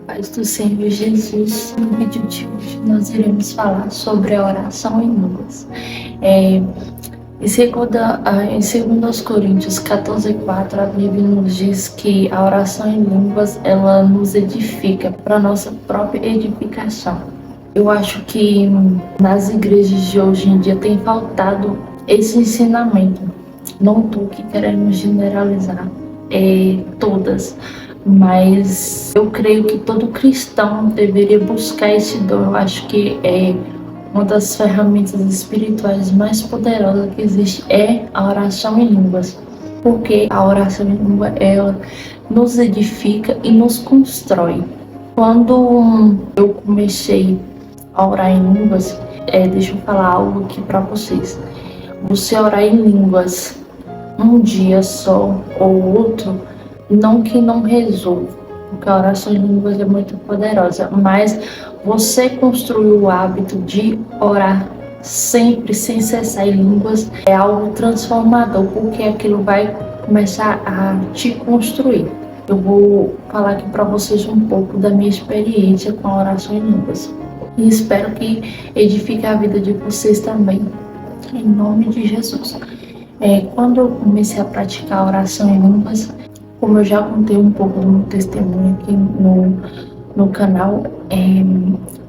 Paz do Senhor Jesus, no vídeo de hoje nós iremos falar sobre a oração em línguas. Em 2 Coríntios 14:4, a Bíblia nos diz que a oração em línguas ela nos edifica para nossa própria edificação. Eu acho que nas igrejas de hoje em dia tem faltado esse ensinamento. Não estou aqui querendo generalizar todas, mas eu creio que todo cristão deveria buscar esse dom. Eu acho que uma das ferramentas espirituais mais poderosas que existe é a oração em línguas, porque a oração em língua ela nos edifica e nos constrói. Quando eu comecei a orar em línguas, deixa eu falar algo aqui para vocês. Você orar em línguas um dia só ou outro, não que não resolva, porque a oração em línguas é muito poderosa, mas você construir o hábito de orar sempre, sem cessar em línguas, é algo transformador, porque aquilo vai começar a te construir. Eu vou falar aqui para vocês um pouco da minha experiência com a oração em línguas e espero que edifique a vida de vocês também, em nome de Jesus. Quando eu comecei a praticar a oração em línguas, como eu já contei um pouco do meu testemunho aqui no canal,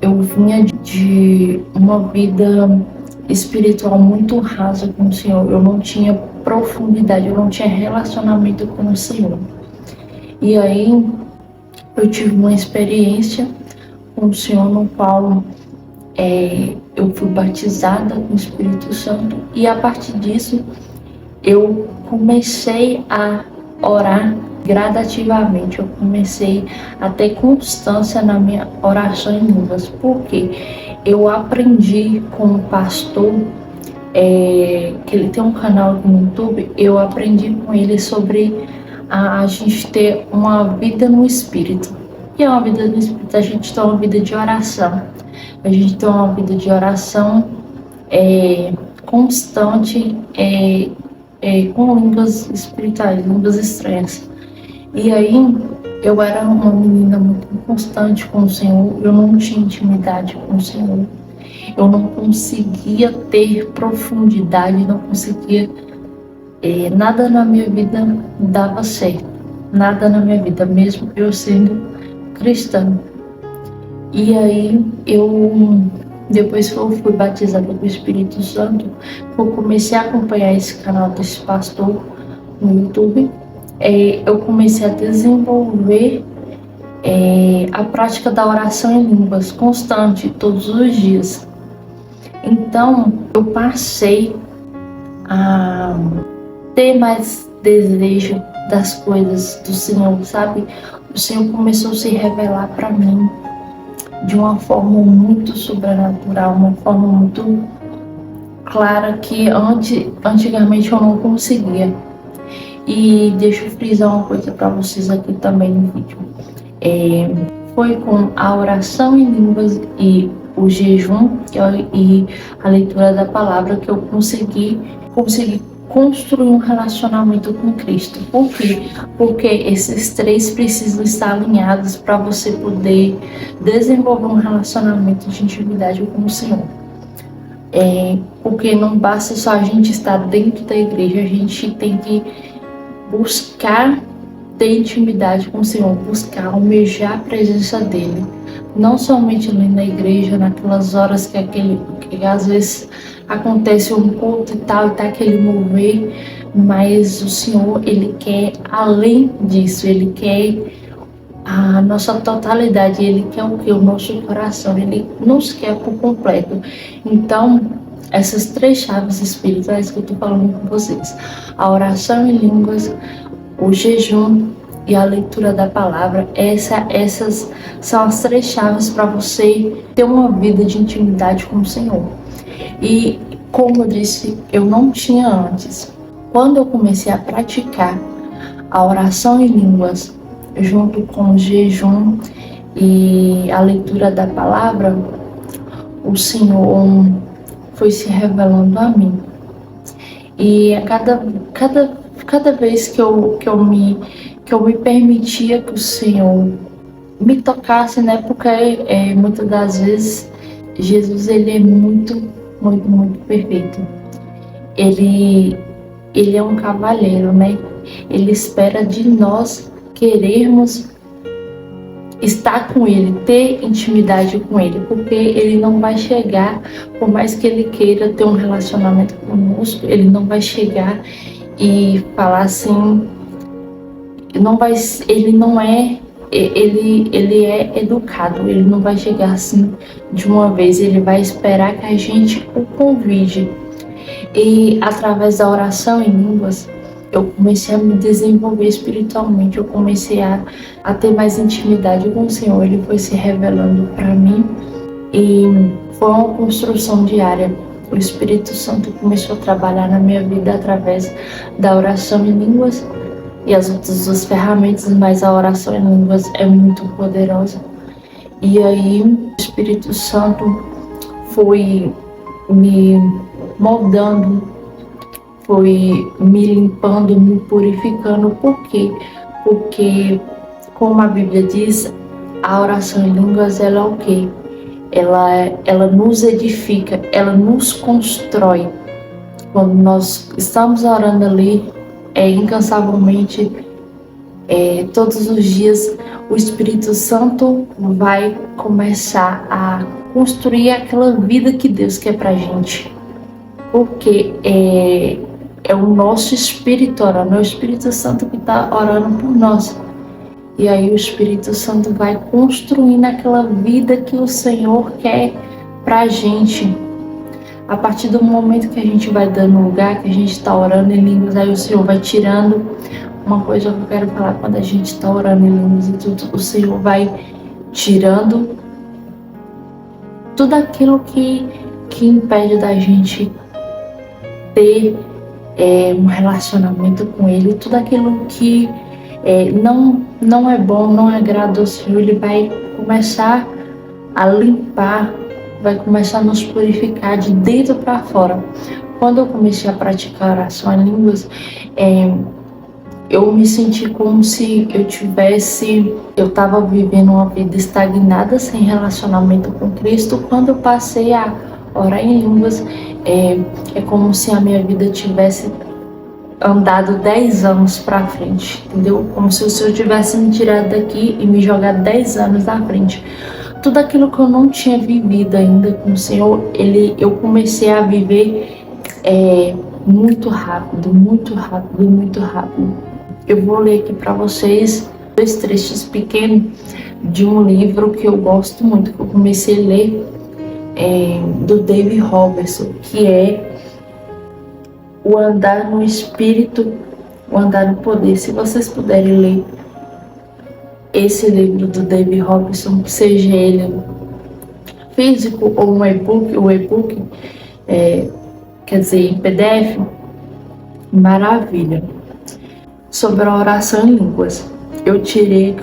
eu vinha de uma vida espiritual muito rasa com o Senhor. Eu não tinha profundidade, eu não tinha relacionamento com o Senhor. E aí eu tive uma experiência com o Senhor no qual eu fui batizada com o Espírito Santo, e a partir disso eu comecei a orar gradativamente. Eu comecei a ter constância na minha oração em línguas, porque eu aprendi com um pastor, que ele tem um canal no YouTube. Eu aprendi com ele sobre a gente ter uma vida no Espírito. O que é uma vida no Espírito? A gente tem uma vida de oração. A gente tem uma vida de oração constante, com línguas espirituais, línguas estranhas. E aí eu era uma menina muito constante com o Senhor, eu não tinha intimidade com o Senhor, eu não conseguia ter profundidade, não conseguia, nada na minha vida dava certo, nada na minha vida, mesmo eu sendo cristã. E aí depois que eu fui batizada com o Espírito Santo, eu comecei a acompanhar esse canal desse pastor no YouTube. Eu comecei a desenvolver a prática da oração em línguas constante, todos os dias. Então, eu passei a ter mais desejo das coisas do Senhor, sabe? O Senhor começou a se revelar para mim de uma forma muito sobrenatural, uma forma muito clara que antigamente eu não conseguia. E deixa eu frisar uma coisa para vocês aqui também no vídeo. Foi com a oração em línguas e o jejum e a leitura da palavra que eu consegui construir um relacionamento com Cristo. Por quê? Porque esses três precisam estar alinhados para você poder desenvolver um relacionamento de intimidade com o Senhor. Porque não basta só a gente estar dentro da igreja, a gente tem que buscar ter intimidade com o Senhor, buscar almejar a presença dele, não somente ali na igreja, naquelas horas que às vezes acontece um culto e tal, e tá aquele mover, mas o Senhor, ele quer além disso, ele quer a nossa totalidade, ele quer o que? O nosso coração, ele nos quer por completo. Então, essas três chaves espirituais que eu tô falando com vocês, a oração em línguas, o jejum e a leitura da palavra, essas são as três chaves para você ter uma vida de intimidade com o Senhor. E como eu disse, eu não tinha antes. Quando eu comecei a praticar a oração em línguas junto com o jejum e a leitura da palavra, o Senhor foi se revelando a mim. E a cada vez que eu me permitia que o Senhor me tocasse, né? Porque muitas das vezes Jesus ele é muito, muito, muito perfeito. Ele é um cavalheiro, né? Ele espera de nós querermos estar com ele, ter intimidade com ele, porque ele não vai chegar, por mais que ele queira ter um relacionamento conosco, ele não vai chegar e falar assim, não vai, ele não é, ele é educado, ele não vai chegar assim de uma vez, ele vai esperar que a gente o convide. E através da oração em línguas, eu comecei a me desenvolver espiritualmente, eu comecei a ter mais intimidade com o Senhor, Ele foi se revelando para mim e foi uma construção diária. O Espírito Santo começou a trabalhar na minha vida através da oração em línguas e as outras duas ferramentas, mas a oração em línguas é muito poderosa. E aí o Espírito Santo foi me moldando, foi me limpando, me purificando. Por quê? Porque, como a Bíblia diz, a oração em línguas, ela é o quê? Ela nos edifica, ela nos constrói. Quando nós estamos orando ali, incansavelmente, todos os dias, o Espírito Santo vai começar a construir aquela vida que Deus quer pra gente. Porque é o nosso espírito orando, é o Espírito Santo que está orando por nós. E aí o Espírito Santo vai construindo aquela vida que o Senhor quer pra gente. A partir do momento que a gente vai dando lugar, que a gente está orando em línguas, aí o Senhor vai tirando. Uma coisa que eu quero falar, quando a gente está orando em línguas e tudo, o Senhor vai tirando tudo aquilo que impede da gente ter um relacionamento com Ele, tudo aquilo que não é bom, não agrada ao Senhor, Ele vai começar a limpar, vai começar a nos purificar de dentro para fora. Quando eu comecei a praticar oração em línguas, eu me senti como se eu estava vivendo uma vida estagnada, sem relacionamento com Cristo. Quando eu passei a orar em línguas, é como se a minha vida tivesse andado 10 anos para frente, entendeu? Como se o Senhor tivesse me tirado daqui e me jogado 10 anos na frente. Tudo aquilo que eu não tinha vivido ainda com o Senhor, eu comecei a viver muito rápido, muito rápido, muito rápido. Eu vou ler aqui para vocês 2 trechos pequenos de um livro que eu gosto muito, que eu comecei a ler, do David Robertson, que é O Andar no Espírito, O Andar no Poder. Se vocês puderem ler esse livro do David Robertson, seja ele físico ou um e-book, o e-book, quer dizer, em PDF, maravilha. Sobre a oração em línguas, eu tirei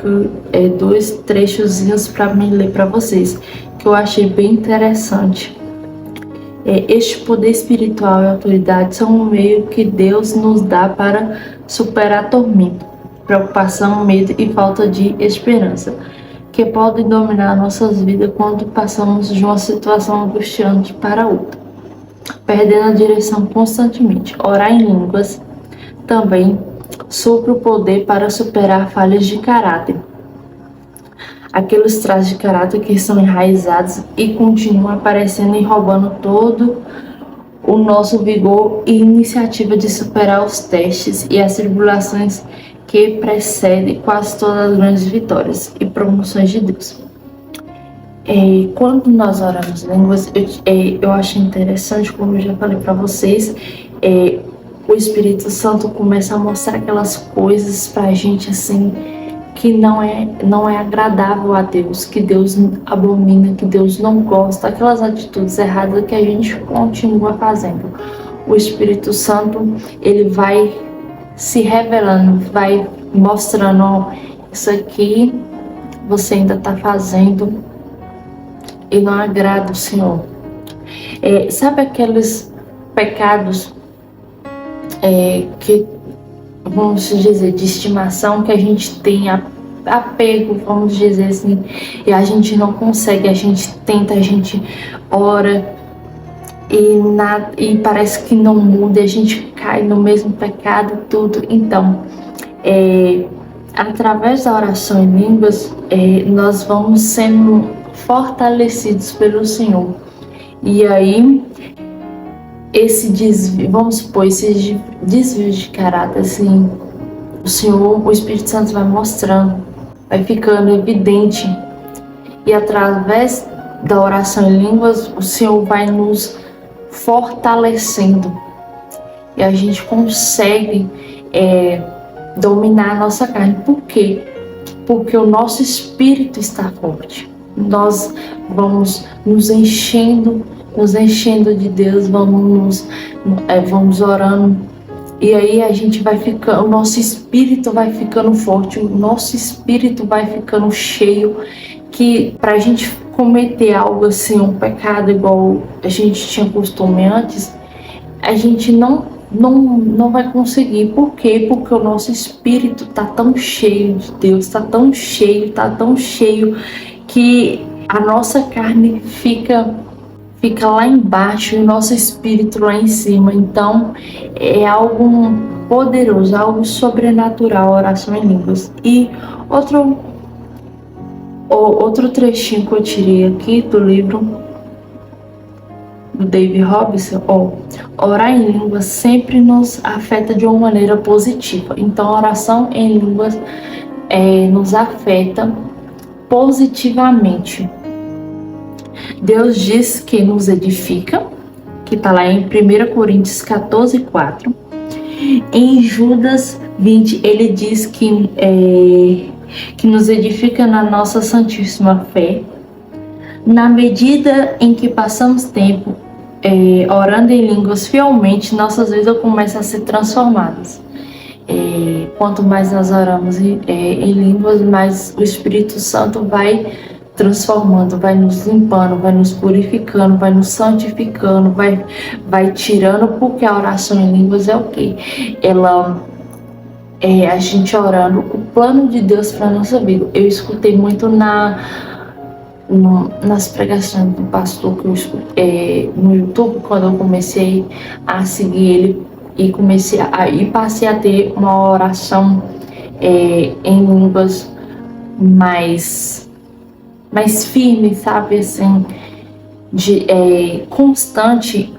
2 trechozinhos para me ler para vocês, que eu achei bem interessante. Este poder espiritual e autoridade são um meio que Deus nos dá para superar tormento, preocupação, medo e falta de esperança, que podem dominar nossas vidas quando passamos de uma situação angustiante para outra, perdendo a direção constantemente. Orar em línguas também supre o poder para superar falhas de caráter, aqueles traços de caráter que são enraizados e continuam aparecendo e roubando todo o nosso vigor e iniciativa de superar os testes e as tribulações que precedem quase todas as grandes vitórias e promoções de Deus. Quando nós oramos em línguas, eu acho interessante, como eu já falei para vocês, o Espírito Santo começa a mostrar aquelas coisas pra gente assim que não é agradável a Deus, que Deus abomina, que Deus não gosta, aquelas atitudes erradas que a gente continua fazendo. O Espírito Santo, ele vai se revelando, vai mostrando, ó, isso aqui você ainda está fazendo e não agrada o Senhor. Sabe aqueles pecados que, vamos dizer, de estimação que a gente tem apego, vamos dizer assim, e a gente não consegue, a gente tenta, a gente ora e parece que não muda, a gente cai no mesmo pecado, tudo. Então, através da oração em línguas, nós vamos sendo fortalecidos pelo Senhor. E aí, esse desvio, vamos supor, esse desvio de caráter, assim, o Senhor, o Espírito Santo vai mostrando, vai ficando evidente. E através da oração em línguas, o Senhor vai nos fortalecendo. E a gente consegue dominar a nossa carne. Por quê? Porque o nosso espírito está forte. Nós vamos nos enchendo de Deus, vamos orando. E aí a gente vai ficando, o nosso espírito vai ficando forte, o nosso espírito vai ficando cheio, que pra gente cometer algo assim, um pecado igual a gente tinha costume antes, a gente não vai conseguir. Por quê? Porque o nosso espírito tá tão cheio de Deus, tá tão cheio que a nossa carne fica lá embaixo e o nosso espírito lá em cima. Então é algo poderoso, algo sobrenatural a oração em línguas. E outro trechinho que eu tirei aqui do livro do David Robson, orar em línguas sempre nos afeta de uma maneira positiva. Então a oração em línguas nos afeta positivamente. Deus diz que nos edifica, que está lá em 1 Coríntios 14:4. Em Judas 20, ele diz que nos edifica na nossa santíssima fé. Na medida em que passamos tempo orando em línguas fielmente, nossas vidas começam a ser transformadas. Quanto mais nós oramos em línguas, mais o Espírito Santo vai transformando, vai nos limpando, vai nos purificando, vai nos santificando, vai tirando, porque a oração em línguas é o quê? Ela é a gente orando o plano de Deus para nossa vida. Eu escutei muito nas pregações do pastor que eu escutei no YouTube, quando eu comecei a seguir ele e passei a ter uma oração em línguas mais firme, sabe, assim, constante.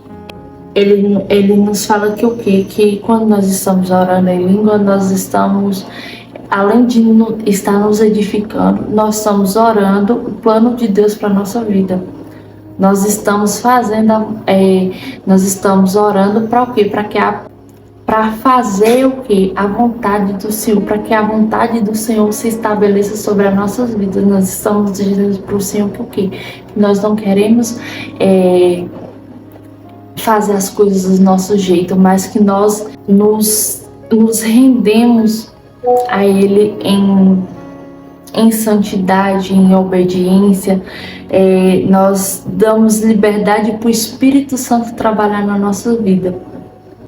Ele nos fala que o quê? Que quando nós estamos orando em língua, nós estamos, além de estar nos edificando, nós estamos orando o plano de Deus para a nossa vida. Nós estamos nós estamos orando para o quê? Para fazer o quê? A vontade do Senhor, para que a vontade do Senhor se estabeleça sobre as nossas vidas. Nós estamos dizendo para o Senhor que o quê? Que nós não queremos fazer as coisas do nosso jeito, mas que nós nos rendemos a Ele em santidade, em obediência. Nós damos liberdade para o Espírito Santo trabalhar na nossa vida.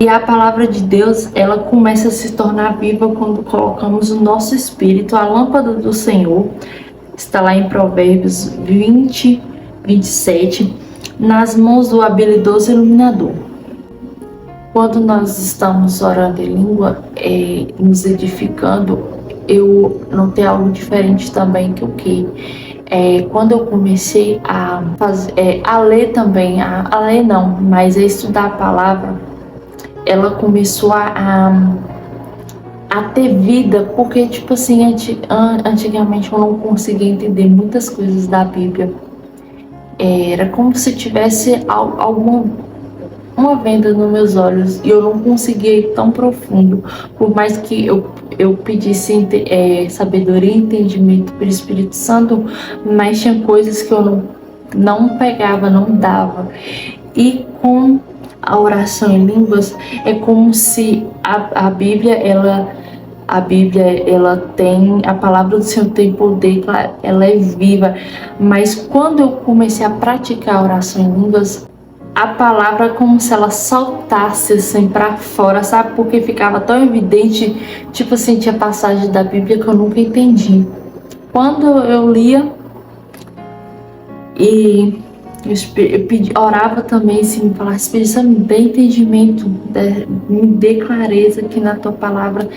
E a palavra de Deus, ela começa a se tornar viva quando colocamos o nosso espírito. A lâmpada do Senhor está lá em Provérbios 20:27, nas mãos do habilidoso iluminador. Quando nós estamos orando em língua, nos edificando, eu notei algo diferente também, que o quê? Quando eu comecei a ler também, a ler não, mas a estudar a palavra, ela começou a ter vida, porque, tipo assim, antigamente eu não conseguia entender muitas coisas da Bíblia. Era como se tivesse uma venda nos meus olhos e eu não conseguia ir tão profundo. Por mais que eu pedisse sabedoria e entendimento pelo Espírito Santo, mas tinha coisas que eu não pegava, não dava. E com a oração em línguas, é como se a Bíblia, ela tem, a palavra do Senhor tem poder, ela é viva. Mas quando eu comecei a praticar a oração em línguas, a palavra é como se ela saltasse assim pra fora, sabe? Porque ficava tão evidente, tipo assim, tinha passagem da Bíblia que eu nunca entendi. quando eu lia e orava também, se me falasse, Espírito Santo, me dê entendimento, me dê clareza aqui na tua palavra,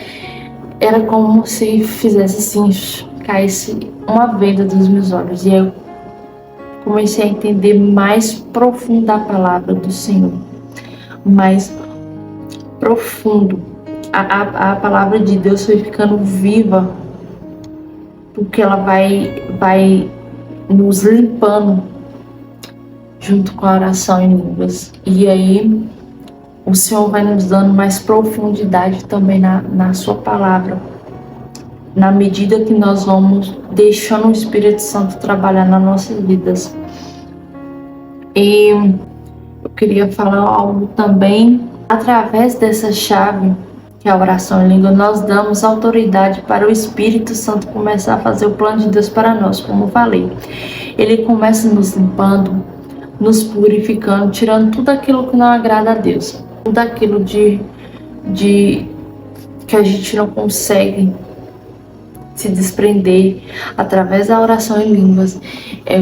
era como se fizesse assim, caísse uma venda dos meus olhos, e eu comecei a entender mais profundo a palavra do Senhor, mais profundo. A palavra de Deus foi ficando viva, porque ela vai nos limpando junto com a oração em línguas. E aí o Senhor vai nos dando mais profundidade também na sua palavra, na medida que nós vamos deixando o Espírito Santo trabalhar nas nossas vidas. E eu queria falar algo também. Através dessa chave, que é a oração em língua, nós damos autoridade para o Espírito Santo começar a fazer o plano de Deus para nós, como eu falei. Ele começa nos limpando, nos purificando, tirando tudo aquilo que não agrada a Deus, tudo aquilo de que a gente não consegue se desprender. Através da oração em línguas,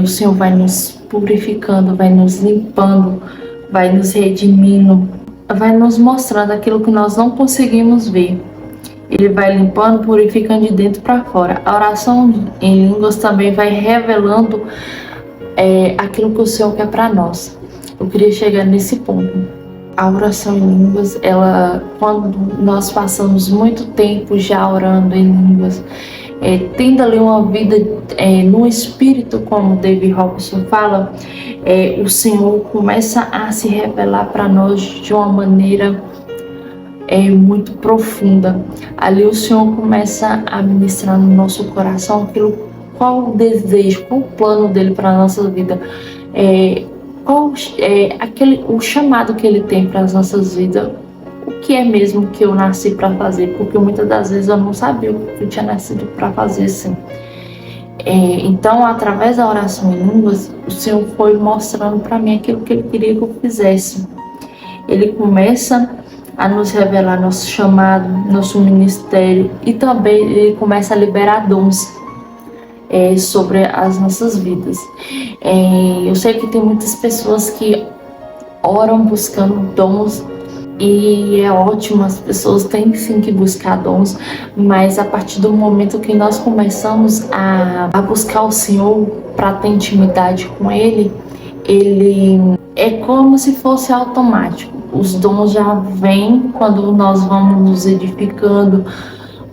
o Senhor vai nos purificando, vai nos limpando, vai nos redimindo, vai nos mostrando aquilo que nós não conseguimos ver. Ele vai limpando, purificando de dentro para fora. A oração em línguas também vai revelando aquilo que o Senhor quer para nós. Eu queria chegar nesse ponto. A oração em línguas, quando nós passamos muito tempo já orando em línguas, tendo ali uma vida no Espírito, como David Robson fala, o Senhor começa a se revelar para nós de uma maneira muito profunda. Ali o Senhor começa a ministrar no nosso coração qual o desejo, qual o plano dele para a nossa vida, qual o chamado que ele tem para as nossas vidas, o que é mesmo que eu nasci para fazer, porque muitas das vezes eu não sabia o que eu tinha nascido para fazer assim. Então, através da oração em línguas, o Senhor foi mostrando para mim aquilo que ele queria que eu fizesse. Ele começa a nos revelar nosso chamado, nosso ministério, e também ele começa a liberar dons sobre as nossas vidas. Eu sei que tem muitas pessoas que oram buscando dons, e é ótimo, as pessoas têm sim que buscar dons, mas a partir do momento que nós começamos a buscar o Senhor para ter intimidade com Ele é como se fosse automático. Os dons já vêm quando nós vamos nos edificando,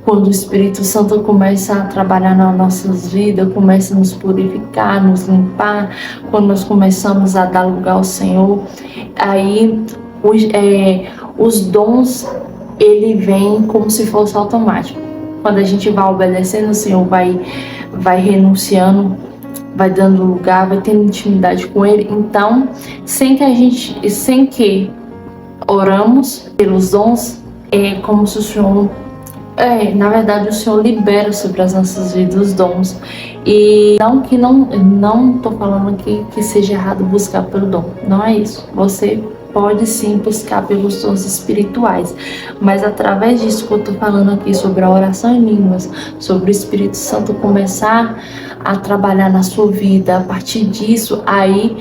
quando o Espírito Santo começa a trabalhar nas nossas vidas, começa a nos purificar, nos limpar, quando nós começamos a dar lugar ao Senhor, aí os dons, ele vem como se fosse automático. Quando a gente vai obedecendo, o Senhor vai renunciando, vai dando lugar, vai tendo intimidade com Ele. Então, sem que oramos pelos dons, é como se o Senhor, na verdade, o Senhor libera sobre as nossas vidas os dons. E não tô falando aqui que seja errado buscar pelo dom, não é isso. Você pode sim buscar pelos dons espirituais, mas através disso que eu tô falando aqui, sobre a oração em línguas, sobre o Espírito Santo começar a trabalhar na sua vida, a partir disso, aí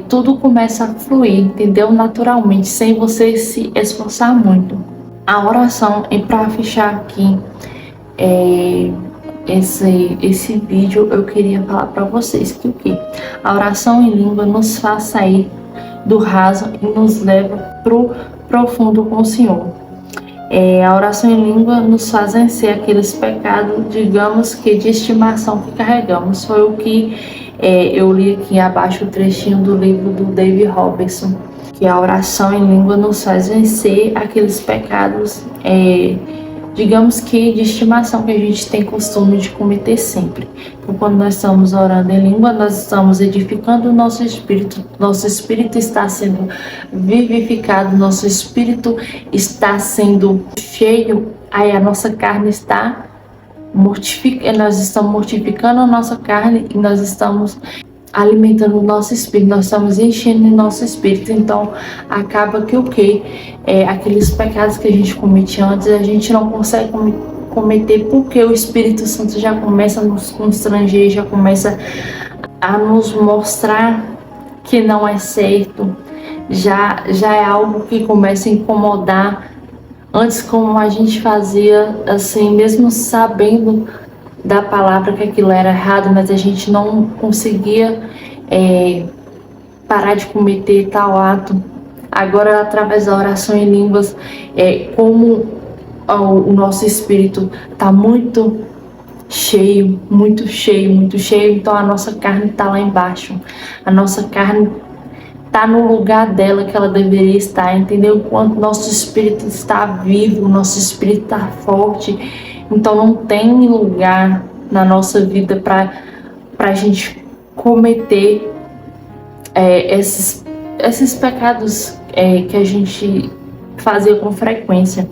tudo começa a fluir, entendeu? Naturalmente, sem você se esforçar muito. A oração, e para fechar aqui esse vídeo, eu queria falar para vocês que o quê? A oração em língua nos faz sair do raso e nos leva pro profundo com o Senhor. A oração em língua nos faz vencer aqueles pecados, digamos que de estimação que carregamos. Foi o que eu li aqui abaixo, o trechinho do livro do David Robertson, que a oração em língua nos faz vencer aqueles pecados, digamos que de estimação, que a gente tem costume de cometer sempre. Então, quando nós estamos orando em língua, nós estamos edificando o nosso espírito está sendo vivificado, nosso espírito está sendo cheio, aí a nossa carne está mortificada, nós estamos mortificando a nossa carne e nós estamos alimentando o nosso espírito, nós estamos enchendo o nosso espírito. Então acaba que aqueles pecados que a gente cometia antes, a gente não consegue cometer, porque o Espírito Santo já começa a nos constranger, já começa a nos mostrar que não é certo, já é algo que começa a incomodar. Antes, como a gente fazia, assim, mesmo sabendo da palavra que aquilo era errado, mas a gente não conseguia parar de cometer tal ato. Agora, através da oração em línguas, como o nosso espírito está muito cheio, muito cheio, muito cheio, então a nossa carne está lá embaixo. A nossa carne está no lugar dela que ela deveria estar, entendeu? Quando nosso espírito está vivo, nosso espírito está forte, então não tem lugar na nossa vida para a gente cometer esses pecados que a gente fazia com frequência.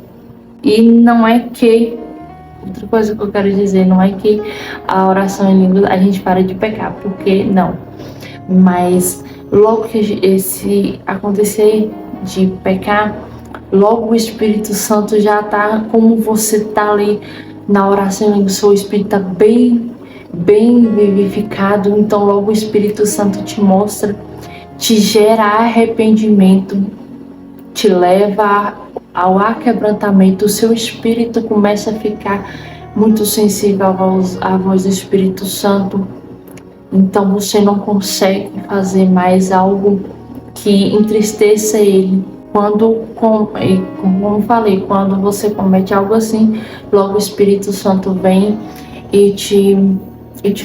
E não é que, outra coisa que eu quero dizer, não é que a oração em línguas a gente para de pecar, porque não. Mas logo que esse acontecer de pecar, logo o Espírito Santo já tá, como você tá ali na oração em línguas, seu espírito tá bem vivificado, então logo o Espírito Santo te mostra, te gera arrependimento, te leva ao aquebrantamento, o seu espírito começa a ficar muito sensível à voz do Espírito Santo. Então você não consegue fazer mais algo que entristeça ele. Como eu falei, quando você comete algo assim, logo o Espírito Santo vem e te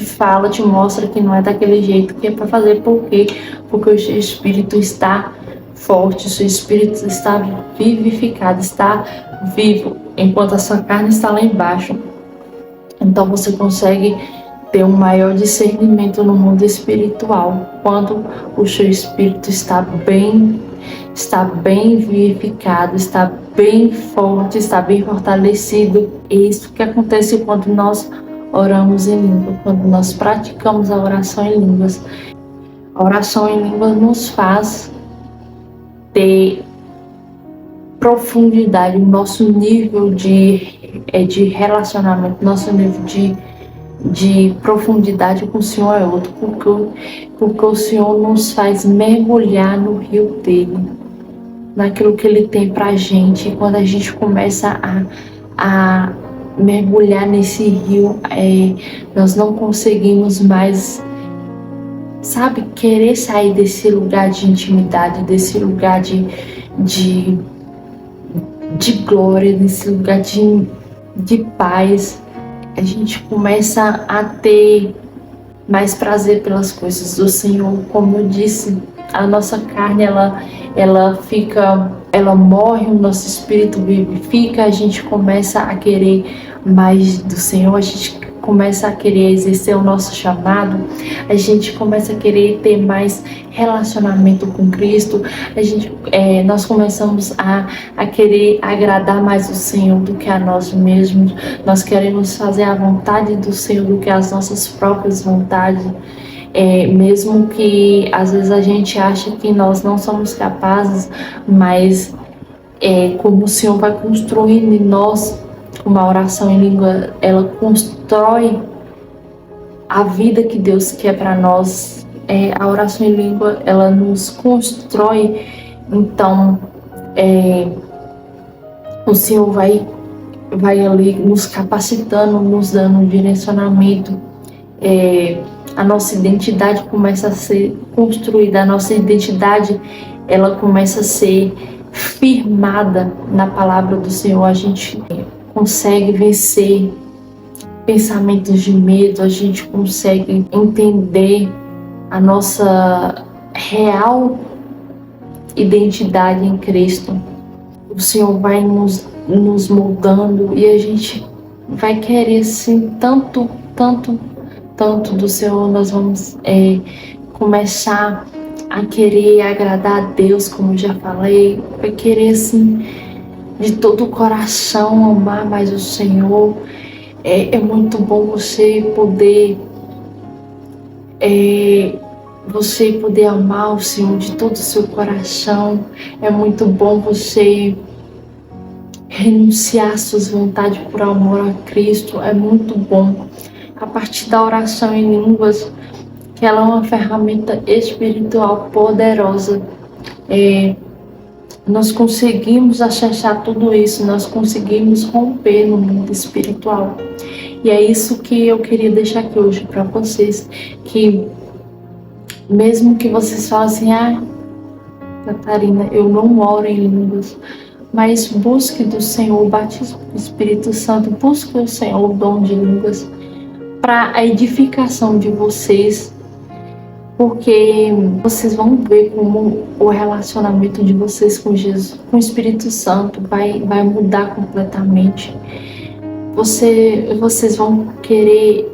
fala, te mostra que não é daquele jeito que é para fazer. Por quê? Porque o seu espírito está forte, o seu espírito está vivificado, está vivo, enquanto a sua carne está lá embaixo. Então você consegue ter um maior discernimento no mundo espiritual quando o seu espírito está bem vivificado, está bem forte, está bem fortalecido. É isso que acontece quando nós oramos em língua, quando nós praticamos a oração em línguas. A oração em línguas nos faz ter profundidade, nosso nível de relacionamento, nosso nível de profundidade com o Senhor é outro, porque o Senhor nos faz mergulhar no rio dele, naquilo que ele tem pra gente. E quando a gente começa a mergulhar nesse rio, nós não conseguimos mais, sabe, querer sair desse lugar de intimidade, desse lugar de glória, desse lugar de paz. A gente começa a ter mais prazer pelas coisas do Senhor. Como eu disse, a nossa carne ela morre, o nosso espírito vivifica, a gente começa a querer mais do Senhor, a gente começa a querer exercer o nosso chamado, a gente começa a querer ter mais relacionamento com Cristo, nós começamos a querer agradar mais o Senhor do que a nós mesmos, nós queremos fazer a vontade do Senhor do que as nossas próprias vontades, mesmo que às vezes a gente acha que nós não somos capazes, mas como o Senhor vai construindo em nós. Uma oração em língua, ela constrói a vida que Deus quer para nós. A oração em língua, ela nos constrói. Então, o Senhor vai ali nos capacitando, nos dando um direcionamento. A nossa identidade começa a ser construída, a nossa identidade ela começa a ser firmada na palavra do Senhor. A gente consegue vencer pensamentos de medo, a gente consegue entender a nossa real identidade em Cristo. O Senhor vai nos moldando e a gente vai querer assim tanto do Senhor. Nós vamos começar a querer agradar a Deus, como eu já falei, vai querer assim de todo o coração amar mais o Senhor. É muito bom você poder amar o Senhor de todo o seu coração. É muito bom você renunciar suas vontades por amor a Cristo. É muito bom. A partir da oração em línguas, que ela é uma ferramenta espiritual poderosa. Nós conseguimos acessar tudo isso, nós conseguimos romper no mundo espiritual. E é isso que eu queria deixar aqui hoje para vocês, que mesmo que vocês falem assim, Catarina, eu não oro em línguas, mas busque do Senhor o batismo do Espírito Santo, busque o Senhor o dom de línguas para a edificação de vocês, porque vocês vão ver como o relacionamento de vocês com Jesus, com o Espírito Santo vai mudar completamente. Vocês vão querer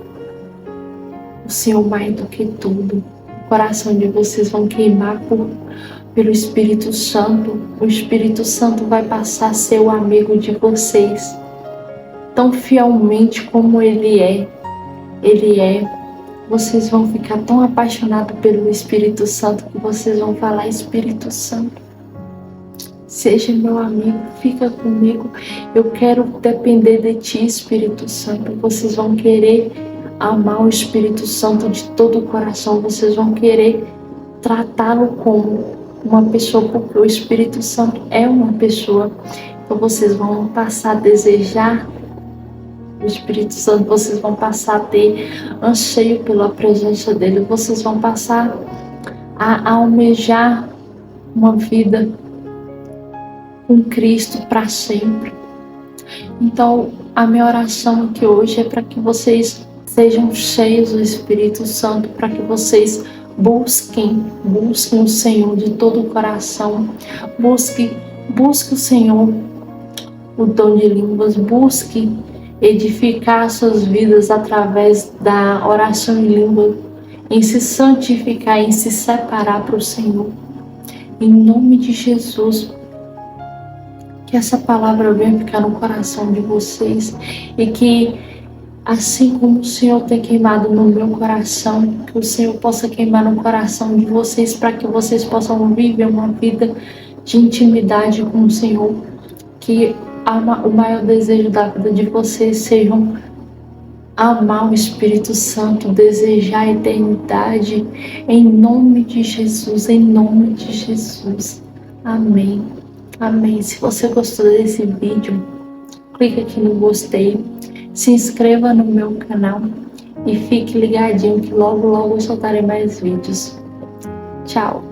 o Senhor mais do que tudo. O coração de vocês vão queimar pelo Espírito Santo. O Espírito Santo vai passar a ser o amigo de vocês, tão fielmente como Ele é. Vocês vão ficar tão apaixonados pelo Espírito Santo que vocês vão falar: Espírito Santo, seja meu amigo, fica comigo. Eu quero depender de Ti, Espírito Santo. Vocês vão querer amar o Espírito Santo de todo o coração. Vocês vão querer tratá-lo como uma pessoa, porque o Espírito Santo é uma pessoa. Então vocês vão passar a desejar o Espírito Santo, vocês vão passar a ter anseio pela presença dele, vocês vão passar a almejar uma vida com Cristo para sempre. Então a minha oração aqui hoje é para que vocês sejam cheios do Espírito Santo, para que vocês busquem o Senhor de todo o coração, busque o Senhor, o dom de línguas, busque edificar suas vidas através da oração em língua, em se santificar, em se separar para o Senhor. Em nome de Jesus, que essa palavra venha ficar no coração de vocês e que, assim como o Senhor tem queimado no meu coração, que o Senhor possa queimar no coração de vocês, para que vocês possam viver uma vida de intimidade com o Senhor, que o maior desejo da vida de vocês sejam amar o Espírito Santo, desejar a eternidade, em nome de Jesus, em nome de Jesus. Amém. Amém. Se você gostou desse vídeo, clique aqui no gostei, se inscreva no meu canal e fique ligadinho que logo eu soltarei mais vídeos. Tchau.